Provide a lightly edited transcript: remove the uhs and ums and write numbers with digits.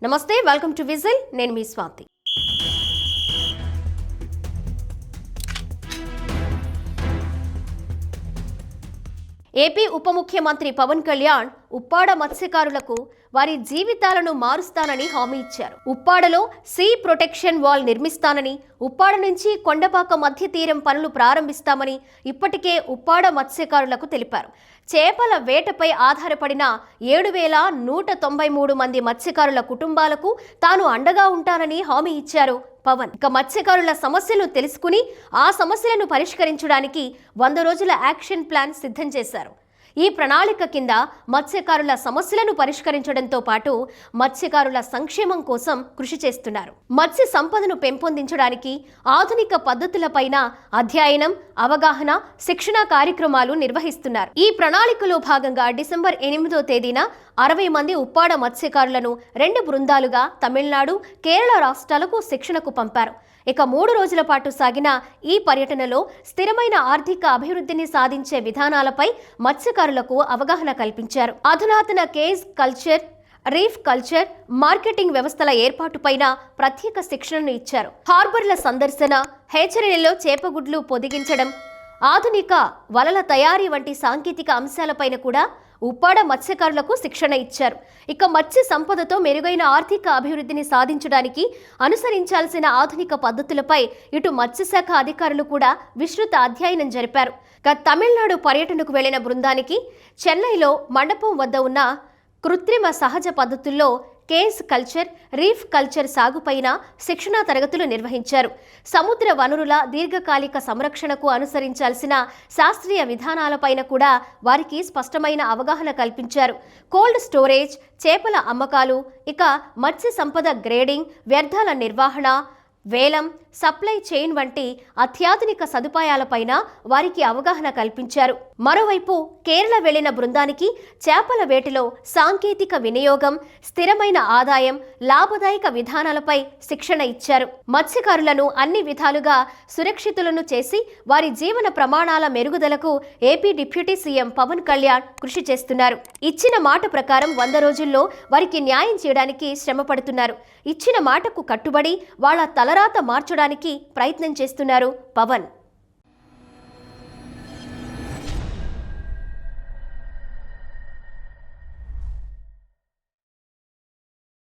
నమస్తే, welcome to whistle. నేను మీ Swathi. AP ఉప ముఖ్యమంత్రి పవన్ కళ్యాణ్ ఉప్పాడ మత్స్యకారులకు వారి జీవితాలను మారుస్తానని హామీ ఇచ్చారు. ఉప్పాడలో సీ ప్రొటెక్షన్ వాల్ నిర్మిస్తానని, ఉప్పాడ నుంచి కొండపాక మధ్య తీరం పనులు ప్రారంభిస్తామని ఇప్పటికే ఉప్పాడ మత్స్యకారులకు తెలిపారు. చేపల వేటపై ఆధారపడిన 7,193 మంది మత్స్యకారుల కుటుంబాలకు తాను అండగా ఉంటానని హామీ ఇచ్చారు పవన్. ఇక మత్స్యకారుల సమస్యలను తెలుసుకుని ఆ సమస్యలను పరిష్కరించడానికి 100 రోజుల యాక్షన్ ప్లాన్ సిద్ధం చేశారు. ఈ ప్రణాళిక కింద మత్స్యకారుల సమస్యలను పరిష్కరించడంతో పాటు మత్స్యకారుల సంక్షేమం కోసం కృషి చేస్తున్నారు. మత్స్య సంపదను పెంపొందించడానికి ఆధునిక పద్ధతులపైన అధ్యయనం, అవగాహన, శిక్షణ కార్యక్రమాలు నిర్వహిస్తున్నారు. ఈ ప్రణాళికలో భాగంగా డిసెంబర్ 8వ తేదీన 60 మంది ఉప్పాడ మత్స్యకారులను 2 బృందాలుగా తమిళనాడు, కేరళ రాష్ట్రాలకు శిక్షణకు పంపారు. ఇక 3 రోజుల పాటు సాగిన ఈ పర్యటనలో స్థిరమైన ఆర్థిక అభివృద్ధిని సాధించే విధానాలపై మత్స్యకారులకు అవగాహన కల్పించారు. అధునాతన cage culture, reef culture, marketing వ్యవస్థల ఏర్పాటుపైన ప్రత్యేక శిక్షణను ఇచ్చారు. హార్బర్ల సందర్శన, హేచరీలలో చేపగుడ్లు పొదిగించడం, ఆధునిక వలల తయారీ వంటి సాంకేతిక అంశాలపైన కూడా ఉప్పాడ మత్స్యకారులకు శిక్షణ ఇచ్చారు. ఇక మత్స్య సంపదతో మెరుగైన ఆర్థిక అభివృద్ధిని సాధించడానికి అనుసరించాల్సిన ఆధునిక పద్ధతులపై ఇటు మత్స్యశాఖ అధికారులు కూడా విస్తృత అధ్యయనం జరిపారు. తమిళనాడు పర్యటనకు వెళ్లిన బృందానికి చెన్నైలో మండపం వద్ద ఉన్న కృత్రిమ సహజ పద్ధతుల్లో కేజ్ కల్చర్, రీఫ్ కల్చర్ సాగుపైన శిక్షణా తరగతులు నిర్వహించారు. సముద్ర వనరుల దీర్ఘకాలిక సంరక్షణకు అనుసరించాల్సిన శాస్త్రీయ విధానాలపైన కూడా వారికి స్పష్టమైన అవగాహన కల్పించారు. కోల్డ్ స్టోరేజ్, చేపల అమ్మకాలు, ఇక మత్స్య సంపద గ్రేడింగ్, వ్యర్థాల నిర్వహణ, వేలం, సప్లై చైన్ వంటి అత్యాధునిక సదుపాయాలపైన వారికి అవగాహన కల్పించారు. మరోవైపు కేరళ వెళ్లిన బృందానికి చేపల వేటలో సాంకేతిక వినియోగం, స్థిరమైన ఆదాయం, లాభదాయక విధానాలపై శిక్షణ ఇచ్చారు. మత్స్యకారులను అన్ని విధాలుగా సురక్షితులను చేసి వారి జీవన ప్రమాణాల మెరుగుదలకు AP deputy CM Pawan Kalyan కృషి చేస్తున్నారు. ఇచ్చిన మాట ప్రకారం 100 రోజుల్లో వారికి న్యాయం చేయడానికి శ్రమ పడుతున్నారు. ఇచ్చిన మాటకు కట్టుబడి వాళ్ళ తలరాత మార్చడానికి ప్రయత్నం చేస్తున్నారు పవన్.